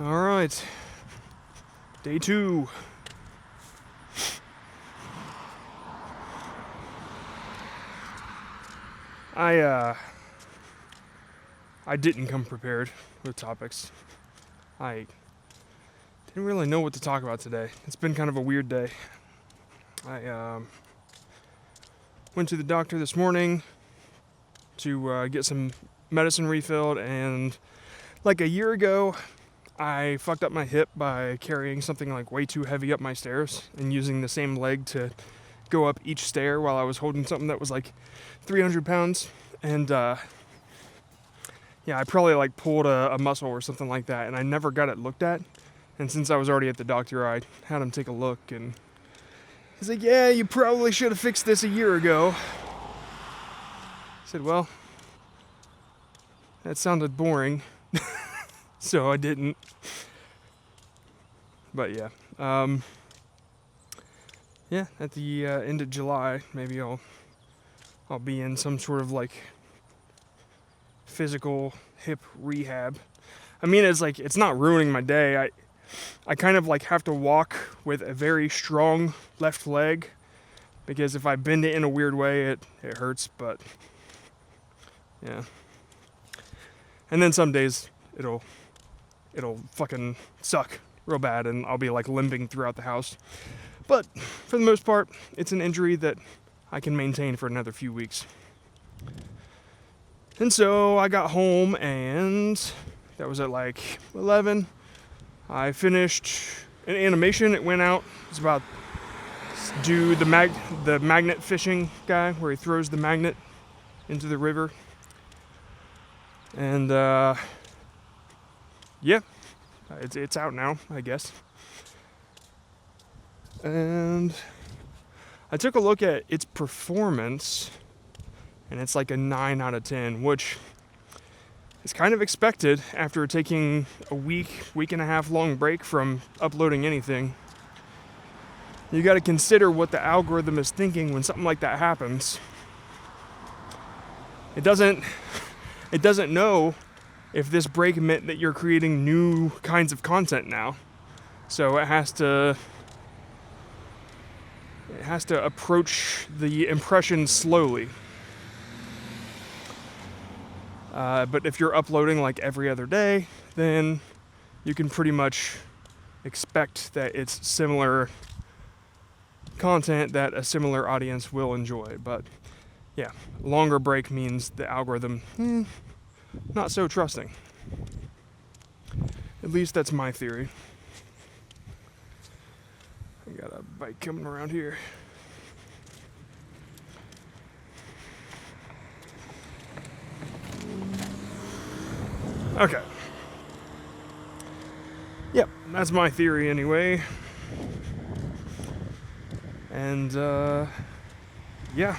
All right, day 2. I didn't come prepared with topics. I didn't really know what to talk about today. It's been kind of a weird day. I went to the doctor this morning to get some medicine refilled, and like a year ago, I fucked up my hip by carrying something like way too heavy up my stairs and using the same leg to go up each stair while I was holding something that was like 300 pounds. And yeah, I probably like pulled a muscle or something like that, and I never got it looked at. And since I was already at the doctor, I had him take a look, and he's like, yeah, you probably should have fixed this a year ago. I said, well, that sounded boring. So I didn't. But yeah. Yeah, at the end of July, maybe I'll be in some sort of like physical hip rehab. I mean, it's not ruining my day. I kind of like have to walk with a very strong left leg, because if I bend it in a weird way, it hurts. But yeah. And then some days it'll fucking suck real bad, and I'll be like limping throughout the house. But for the most part, it's an injury that I can maintain for another few weeks. And so I got home, and that was at like 11. I finished an animation. It went out. It's about do the magnet fishing guy, where he throws the magnet into the river. And yeah, it's out now, I guess. And I took a look at its performance, and it's like a 9 out of 10, which is kind of expected after taking a week and a half long break from uploading anything. You got to consider what the algorithm is thinking when something like that happens. It doesn't know if this break meant that you're creating new kinds of content now. So it has to approach the impression slowly. But if you're uploading like every other day, then you can pretty much expect that it's similar content that a similar audience will enjoy. But yeah, longer break means the algorithm not so trusting. At least that's my theory. I got a bike coming around here. Okay. Yep, that's my theory anyway. And yeah,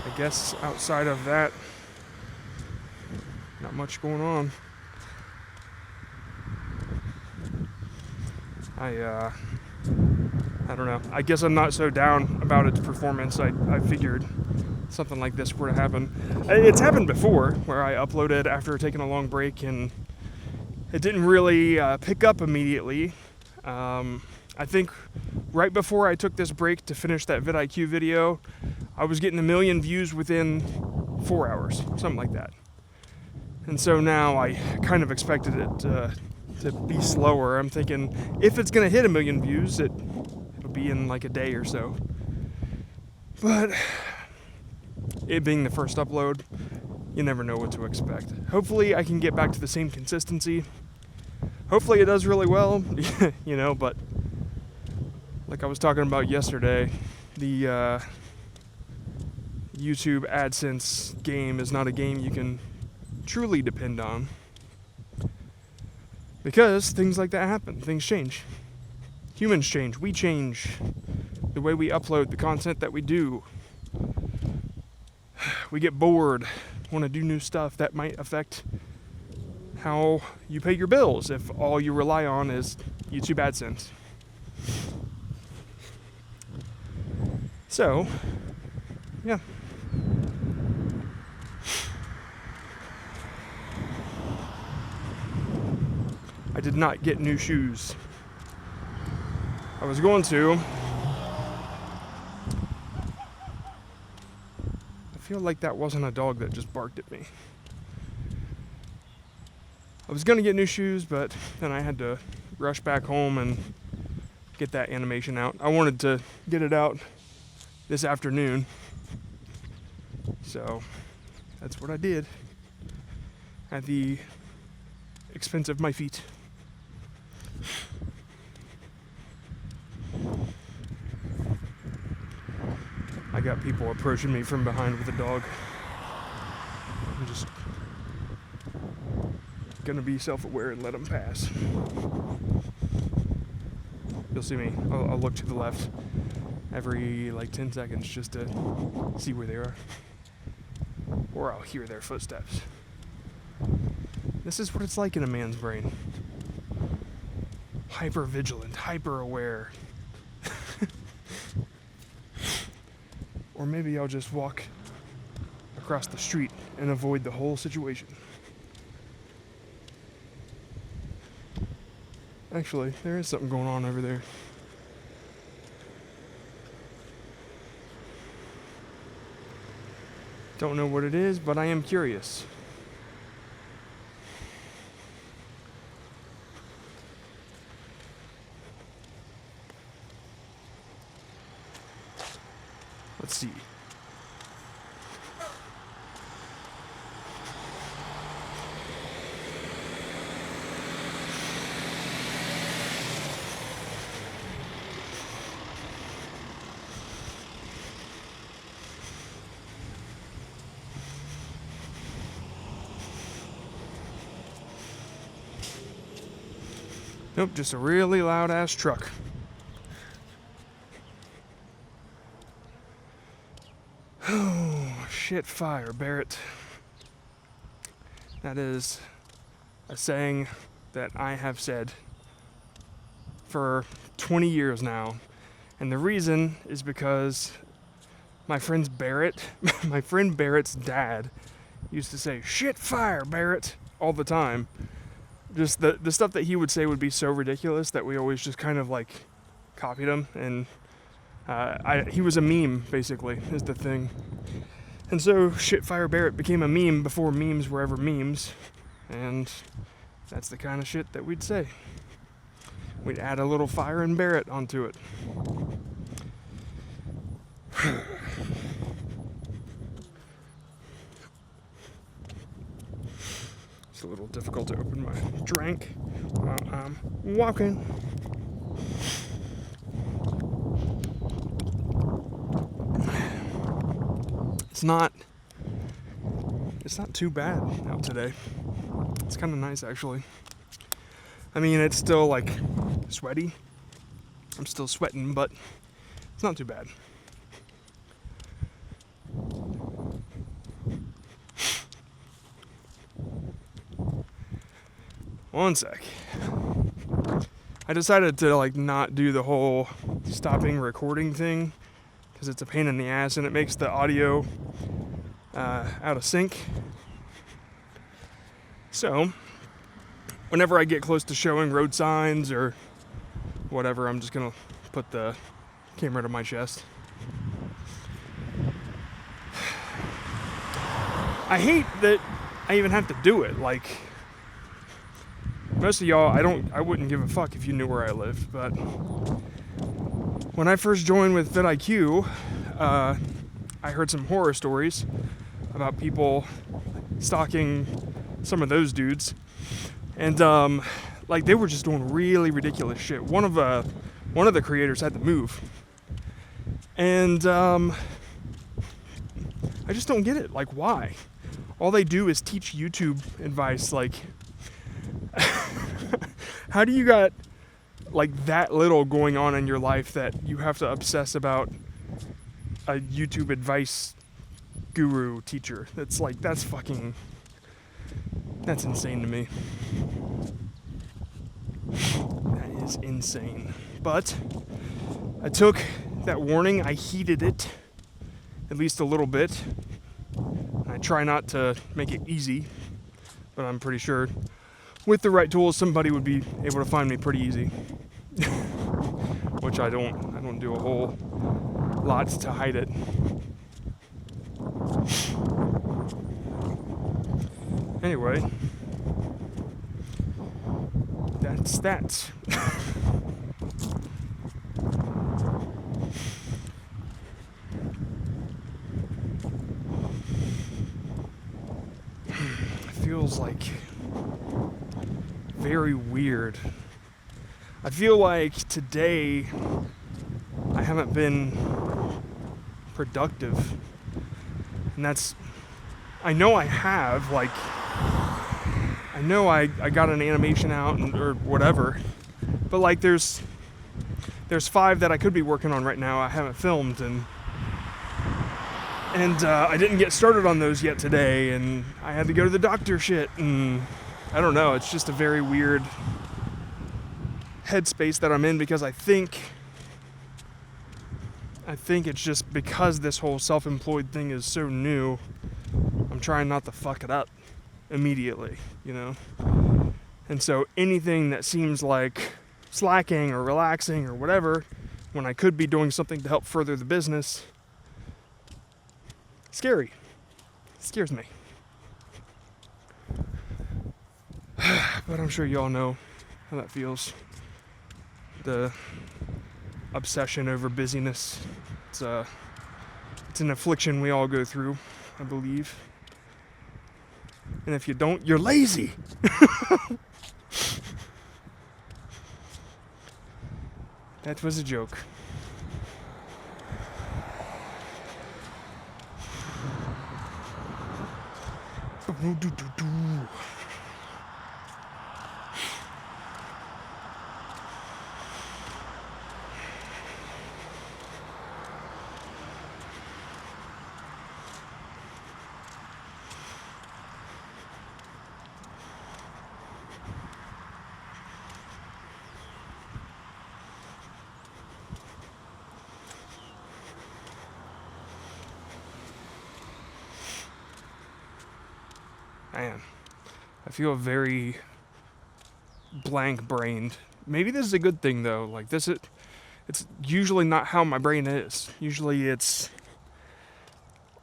I guess outside of that, not much going on. I don't know. I guess I'm not so down about its performance. I figured something like this were to happen. It's happened before, where I uploaded after taking a long break and it didn't really pick up immediately. I think right before I took this break to finish that vidIQ video, I was getting 1 million views within 4 hours, something like that. And so now I kind of expected it to be slower. I'm thinking if it's going to hit 1 million views, it'll be in like a day or so. But it being the first upload, you never know what to expect. Hopefully I can get back to the same consistency. Hopefully it does really well, but like I was talking about yesterday, the YouTube AdSense game is not a game you can truly depend on. Because things like that happen. Things change. Humans change. We change. The way we upload the content that we do. We get bored. Want to do new stuff that might affect how you pay your bills if all you rely on is YouTube AdSense. So, yeah. I I did not get new shoes. I was going to. I feel like that wasn't a dog that just barked at me. I was gonna get new shoes, but then I had to rush back home and get that animation out. I wanted to get it out this afternoon, so that's what I did at the expense of my feet. I got people approaching me from behind with a dog. I'm just gonna be self-aware and let them pass. You'll see me. I'll look to the left every 10 seconds just to see where they are. Or I'll hear their footsteps. This is what it's like in a man's brain. Hyper vigilant, hyper aware. Or maybe I'll just walk across the street and avoid the whole situation. Actually, there is something going on over there. Don't know what it is, but I am curious. Let's see. Nope, just a really loud ass truck. Oh, shit fire, Barrett. That is a saying that I have said for 20 years now. And the reason is because my friend Barrett's dad used to say, "Shit fire, Barrett," all the time. Just the stuff that he would say would be so ridiculous that we always just kind of copied him, and he was a meme, basically, is the thing. And so Shitfire Barrett became a meme before memes were ever memes, and that's the kind of shit that we'd say. We'd add a little fire and Barrett onto it. It's a little difficult to open my drink while I'm walking. It's not too bad out today. It's kind of nice, actually. I mean, it's still sweaty. I'm still sweating, but it's not too bad. One sec. I decided to not do the whole stopping recording thing because it's a pain in the ass and it makes the audio out of sync. So, whenever I get close to showing road signs or whatever, I'm just gonna put the camera to my chest. I hate that I even have to do it. Most of y'all, I wouldn't give a fuck if you knew where I lived, but when I first joined with vidIQ, I heard some horror stories about people stalking some of those dudes, and they were just doing really ridiculous shit. One of the creators had to move, and I just don't get it. Why? All they do is teach YouTube advice. How do you got that little going on in your life that you have to obsess about a YouTube advice guru teacher? That's insane to me. That is insane. But I took that warning, I heeded it at least a little bit. I try not to make it easy, but I'm pretty sure with the right tools, somebody would be able to find me pretty easy. Which I don't do a whole lot to hide it. Anyway, that's that. It feels like very weird. I feel like today I haven't been productive. And that's, I know I have, like, I know I got an animation out or whatever, but like there's 5 that I could be working on right now I haven't filmed, and I didn't get started on those yet today, and I had to go to the doctor shit, and I don't know, it's just a very weird headspace that I'm in, because I think it's just because this whole self-employed thing is so new, I'm trying not to fuck it up immediately, you know? And so anything that seems like slacking or relaxing or whatever, when I could be doing something to help further the business, scary. It scares me. But I'm sure you all know how that feels. The obsession over busyness. It's an affliction we all go through, I believe. And if you don't, you're lazy. That was a joke. Man, I feel very blank-brained. Maybe this is a good thing, though. Like, it's usually not how my brain is. Usually it's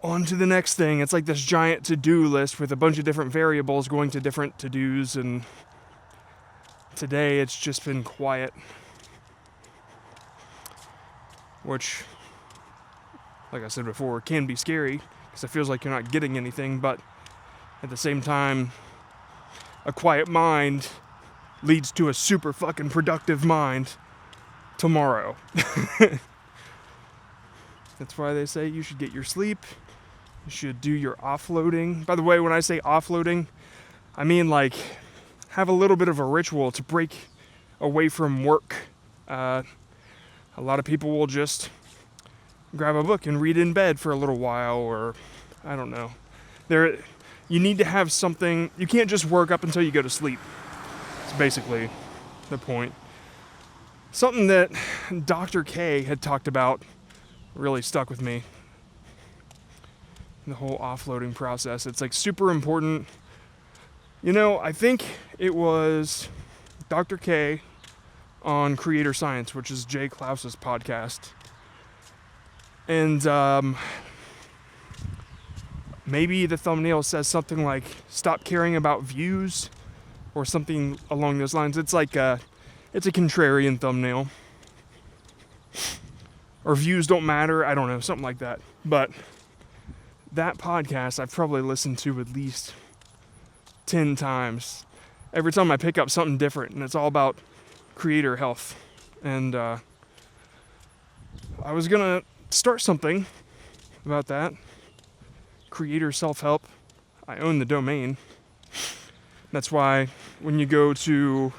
on to the next thing. It's like this giant to-do list with a bunch of different variables going to different to-dos, and today it's just been quiet. Which, like I said before, can be scary, because it feels like you're not getting anything, but at the same time, a quiet mind leads to a super fucking productive mind tomorrow. That's why they say you should get your sleep. You should do your offloading. By the way, when I say offloading, I mean like have a little bit of a ritual to break away from work. A lot of people will just grab a book and read in bed for a little while, or I don't know. You need to have something. You can't just work up until you go to sleep. It's basically the point. Something that Dr. K had talked about really stuck with me. The whole offloading process. It's like super important. You know, I think it was Dr. K on Creator Science, which is Jay Klaus's podcast. And maybe the thumbnail says something like, stop caring about views, or something along those lines. It's like it's a contrarian thumbnail. Or views don't matter, I don't know, something like that. But that podcast I've probably listened to at least 10 times. Every time I pick up something different, and it's all about creator health. And I was gonna start something about that. Creator self-help. I own the domain. That's why when you go to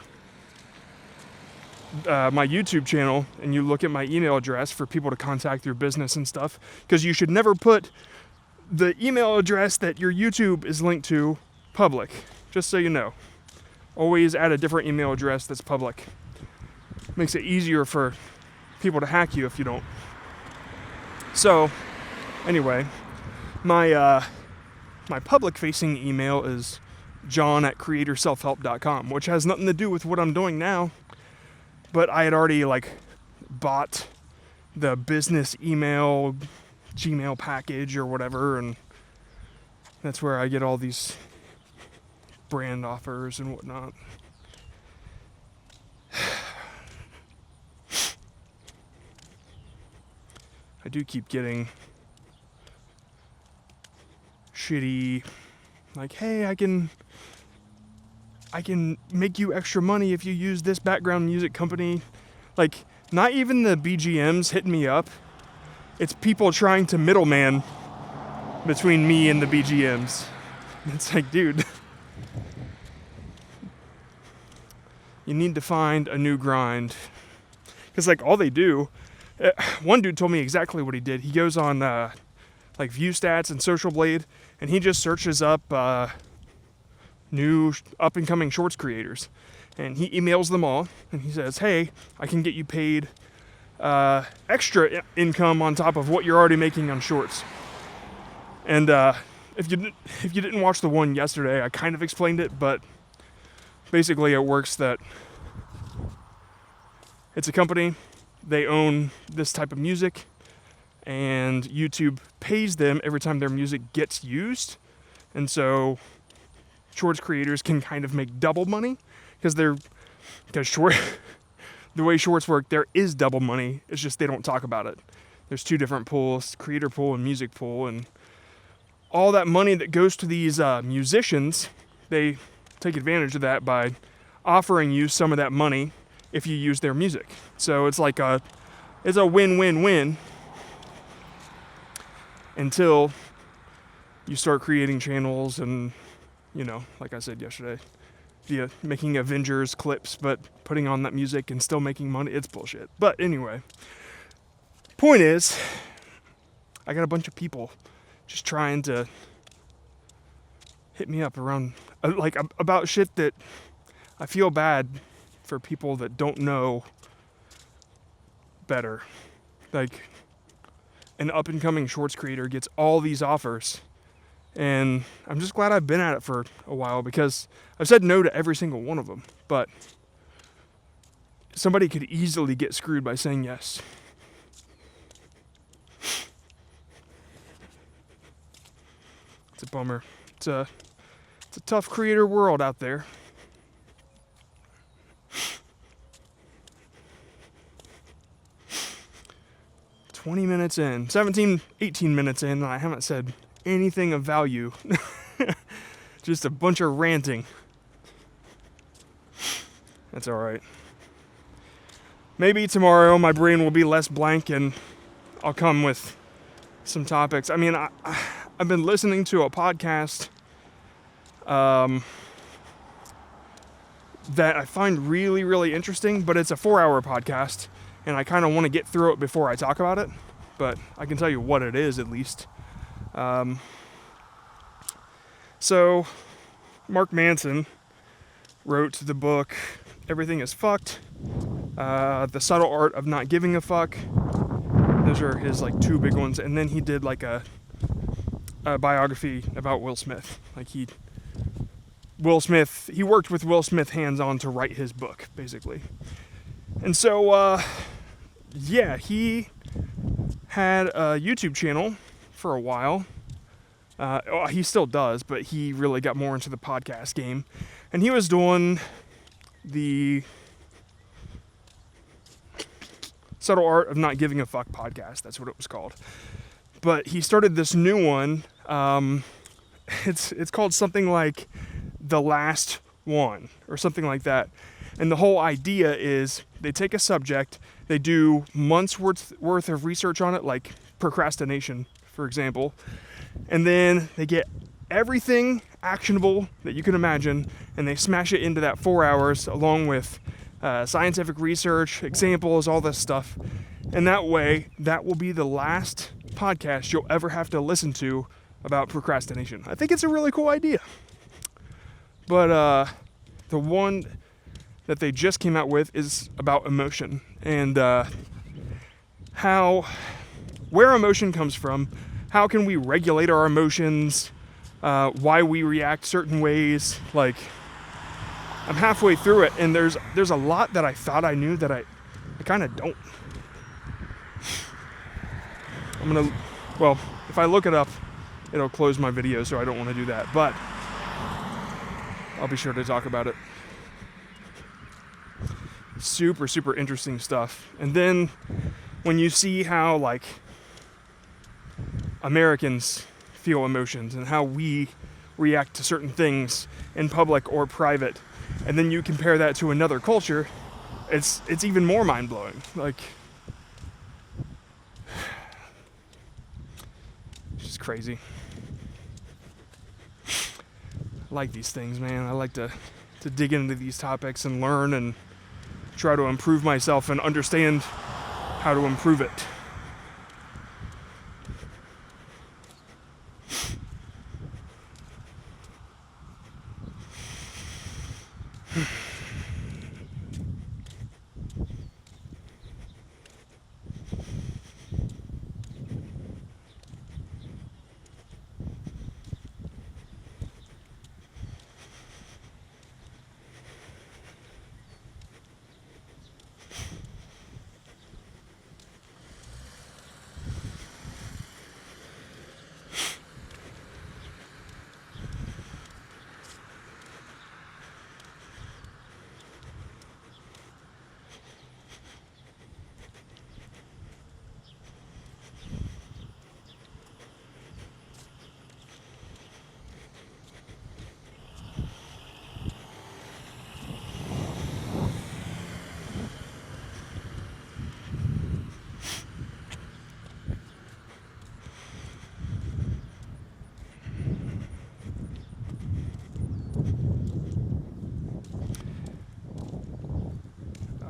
my YouTube channel and you look at my email address for people to contact your business and stuff, because you should never put the email address that your YouTube is linked to public, just so you know. Always add a different email address that's public. Makes it easier for people to hack you if you don't. So, anyway, my public-facing email is john@creatorselfhelp.com, which has nothing to do with what I'm doing now. But I had already bought the business email Gmail package or whatever, and that's where I get all these brand offers and whatnot. I do keep getting shitty, hey, I can make you extra money if you use this background music company. Not even the BGMs hitting me up. It's people trying to middleman between me and the BGMs. It's dude, you need to find a new grind. Because all they do, one dude told me exactly what he did. He goes on ViewStats and Social Blade, and he just searches up new up-and-coming shorts creators. And he emails them all, and he says, hey, I can get you paid extra income on top of what you're already making on shorts. And if you didn't watch the one yesterday, I kind of explained it, but basically it works that it's a company, they own this type of music, and YouTube pays them every time their music gets used. And so shorts creators can kind of make double money because the way shorts work, there is double money. It's just they don't talk about it. There's two different pools, creator pool and music pool, and all that money that goes to these musicians, they take advantage of that by offering you some of that money if you use their music. So it's it's a win-win-win until you start creating channels and, like I said yesterday, making Avengers clips, but putting on that music and still making money. It's bullshit. But anyway, point is, I got a bunch of people just trying to hit me up around, about shit that I feel bad for people that don't know better. An up-and-coming shorts creator gets all these offers, and I'm just glad I've been at it for a while because I've said no to every single one of them, but somebody could easily get screwed by saying yes. It's a bummer. It's a tough creator world out there. $18 minutes in, and I haven't said anything of value. Just a bunch of ranting. That's alright. Maybe tomorrow my brain will be less blank and I'll come with some topics. I mean, I've been listening to a podcast that I find really, really interesting, but it's a 4-hour podcast, and I kind of want to get through it before I talk about it, but I can tell you what it is at least. So, Mark Manson wrote the book, Everything is Fucked, The Subtle Art of Not Giving a Fuck. Those are his two big ones, and then he did a biography about Will Smith. He worked with Will Smith hands-on to write his book, basically. And so, he had a YouTube channel for a while. He still does, but he really got more into the podcast game. And he was doing the Subtle Art of Not Giving a Fuck podcast. That's what it was called. But he started this new one. It's called something like The Last One or something like that. And the whole idea is they take a subject, they do months worth of research on it, like procrastination, for example, and then they get everything actionable that you can imagine, and they smash it into that 4 hours along with scientific research, examples, all this stuff. And that way, that will be the last podcast you'll ever have to listen to about procrastination. I think it's a really cool idea. But the one that they just came out with is about emotion and where emotion comes from, how can we regulate our emotions, why we react certain ways. Like, I'm halfway through it, and there's a lot that I thought I knew that I kind of don't. Well, if I look it up, it'll close my video, so I don't want to do that, but I'll be sure to talk about it. Super, super interesting stuff. And then when you see how, like, Americans feel emotions and how we react to certain things in public or private, and then you compare that to another culture, it's even more mind-blowing. Like, it's just crazy. I like these things, man. I like to dig into these topics and learn and try to improve myself and understand how to improve it.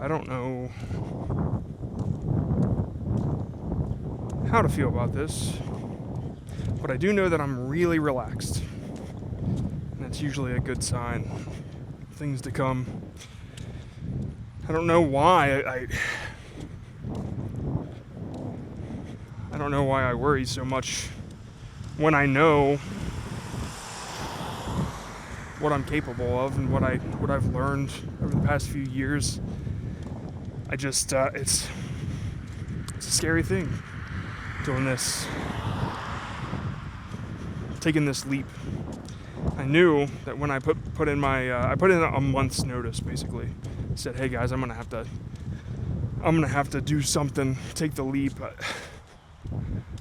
I don't know how to feel about this, but I do know that I'm really relaxed. And that's usually a good sign. Things to come. I don't know why I don't know why I worry so much when I know what I'm capable of and what I've learned over the past few years. I just it's a scary thing doing this, taking this leap. I knew that when I put in my I put in a month's notice, basically. I said, hey guys, I'm gonna have to do something, take the leap.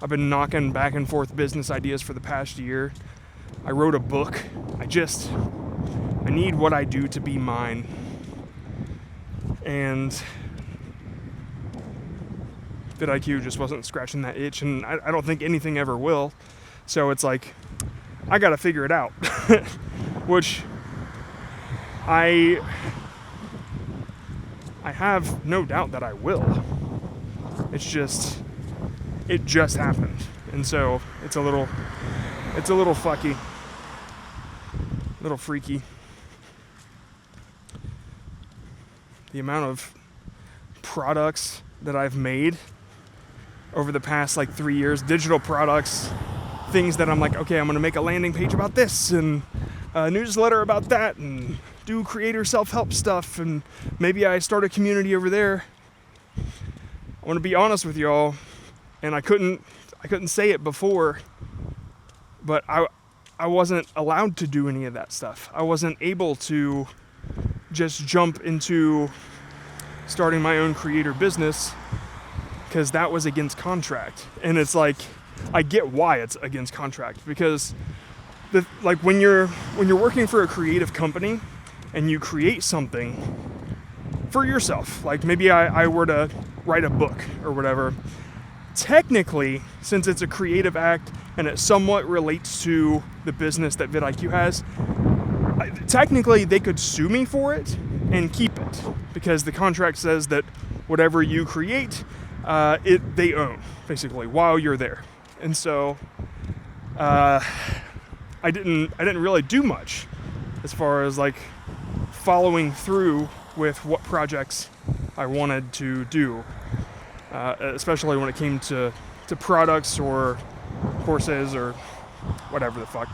I've been knocking back and forth business ideas for the past year. I wrote a book. I need what I do to be mine. And vidIQ just wasn't scratching that itch, and I don't think anything ever will. So it's like, I gotta figure it out. Which I have no doubt that I will. It just happened. And so it's a little fucky, a little freaky. The amount of products that I've made over the past 3 years, digital products, things that I'm like, okay, I'm gonna make a landing page about this and a newsletter about that and do creator self-help stuff, and maybe I start a community over there. I want to be honest with y'all, and I couldn't say it before, but I wasn't allowed to do any of that stuff. I wasn't able to just jump into starting my own creator business because that was against contract. And it's like, I get why it's against contract, because when you're working for a creative company and you create something for yourself, like maybe I were to write a book or whatever, technically, since it's a creative act and it somewhat relates to the business that vidIQ has, technically they could sue me for it and keep it, because the contract says that whatever you create, they own, basically, while you're there. And so I didn't really do much as far as following through with what projects I wanted to do, especially when it came to products or courses or whatever the fuck.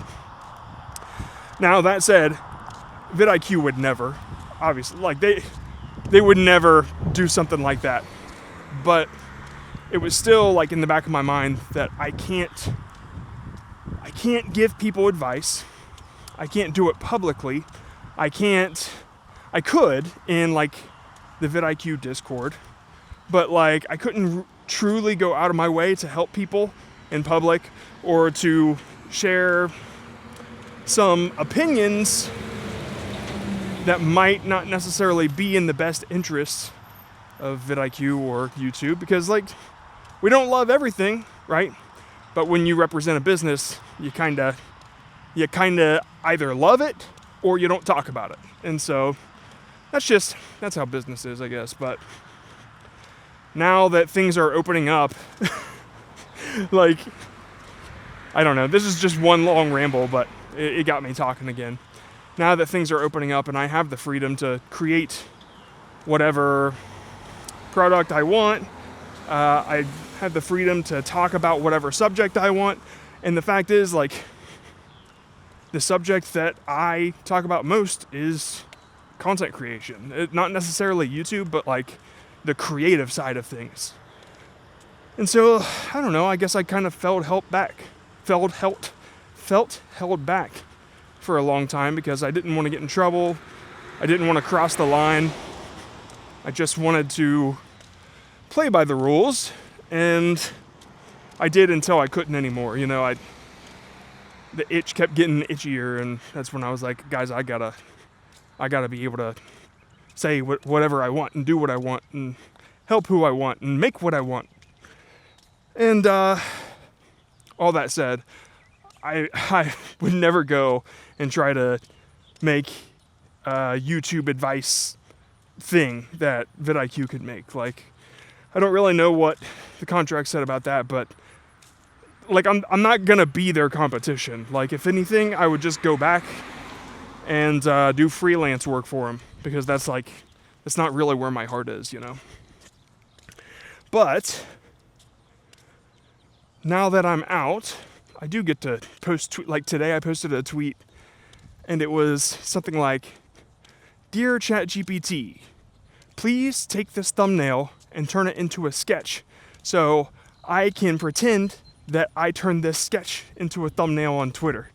Now that said, vidIQ would never, obviously, like they would never do something like that. But it was still like in the back of my mind that I can't give people advice. I can't do it publicly. I could in like the vidIQ Discord, but like I couldn't truly go out of my way to help people in public or to share some opinions that might not necessarily be in the best interests of vidIQ or YouTube, because like we don't love everything, right? But when you represent a business, you kind of either love it or you don't talk about it. And so that's how business is, I guess. But now that things are opening up, like, I don't know, this is just one long ramble, but it got me talking again. Now that things are opening up and I have the freedom to create whatever product I want, I have the freedom to talk about whatever subject I want. And the fact is, like, the subject that I talk about most is content creation. Not necessarily YouTube, but like the creative side of things. And so, I don't know, I guess I kind of felt held back for a long time because I didn't want to get in trouble. I didn't want to cross the line. I just wanted to play by the rules, and I did until I couldn't anymore. You know, the itch kept getting itchier, and that's when I was like, guys, I gotta be able to say whatever I want and do what I want and help who I want and make what I want. And all that said, I would never go and try to make a YouTube advice thing that vidIQ could make. Like, I don't really know what the contract said about that, but like I'm not gonna be their competition. Like, if anything, I would just go back and do freelance work for them, because that's not really where my heart is, you know. But now that I'm out, I do get to post like today I posted a tweet, and it was something like, "Dear ChatGPT, please take this thumbnail and turn it into a sketch so I can pretend that I turned this sketch into a thumbnail on Twitter."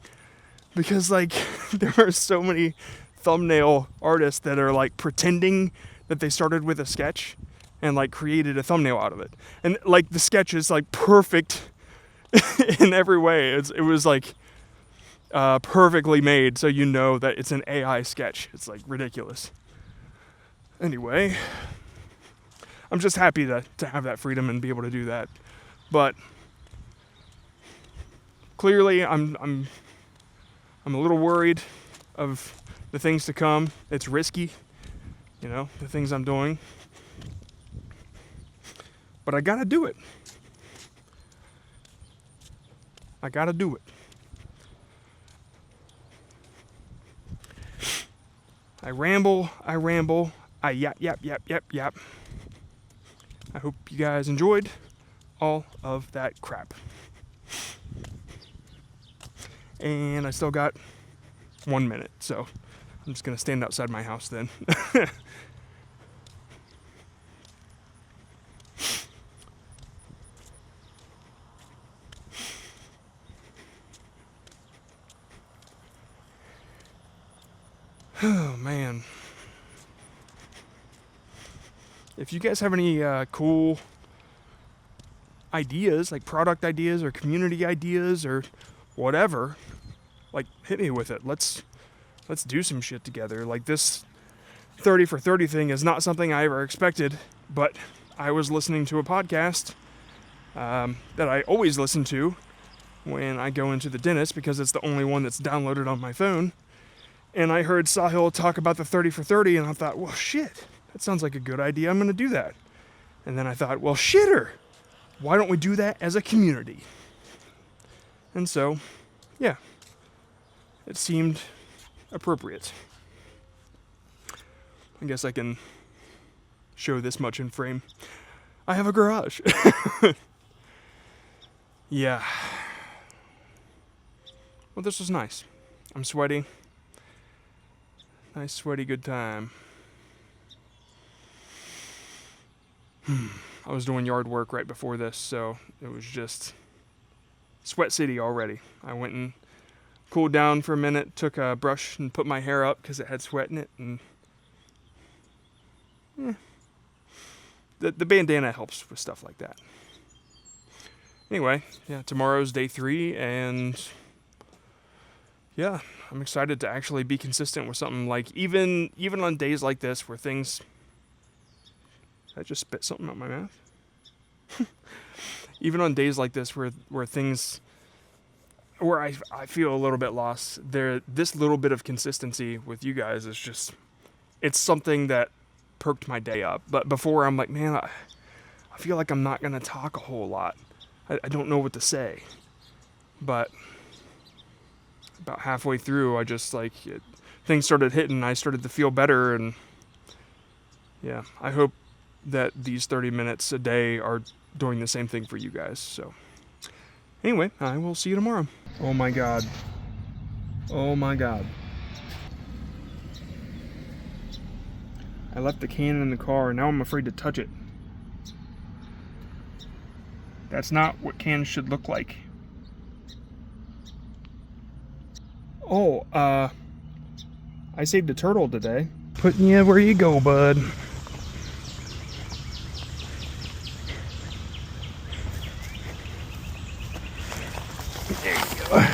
Because like there are so many thumbnail artists that are like pretending that they started with a sketch and like created a thumbnail out of it. And like the sketch is like perfect in every way. It was like perfectly made, so you know that it's an AI sketch. It's like ridiculous. Anyway, I'm just happy to have that freedom and be able to do that. But clearly I'm a little worried of the things to come. It's risky, you know, the things I'm doing. But I gotta do it. I gotta do it. I ramble, I yap. I hope you guys enjoyed all of that crap. And I still got 1 minute, so I'm just gonna stand outside my house then. Oh man. If you guys have any cool ideas, like product ideas or community ideas or whatever, like hit me with it. Let's do some shit together. Like, this 30 for 30 thing is not something I ever expected, but I was listening to a podcast that I always listen to when I go into the dentist, because it's the only one that's downloaded on my phone. And I heard Sahil talk about the 30 for 30, and I thought, well, shit, that sounds like a good idea. I'm going to do that. And then I thought, well, shitter, why don't we do that as a community? And so, yeah, it seemed appropriate. I guess I can show this much in frame. I have a garage. Yeah. Well, this was nice. I'm sweaty. Nice sweaty good time. I was doing yard work right before this, so it was just sweat city already. I went and cooled down for a minute, took a brush and put my hair up because it had sweat in it, and the bandana helps with stuff like that. Anyway, yeah, tomorrow's day 3, and yeah, I'm excited to actually be consistent with something. Like even on days like this where things, I just spit something out my mouth. Even on days like this where things, where I feel a little bit lost, this little bit of consistency with you guys is just, it's something that perked my day up. But before, I'm like, man, I feel like I'm not gonna talk a whole lot. I don't know what to say. But about halfway through, I just things started hitting. I started to feel better, and yeah, I hope that these 30 minutes a day are doing the same thing for you guys. So anyway, I will see you tomorrow. Oh my God. Oh my God. I left the can in the car, and now I'm afraid to touch it. That's not what cans should look like. Oh, I saved a turtle today. Putting you where you go, bud. There you go.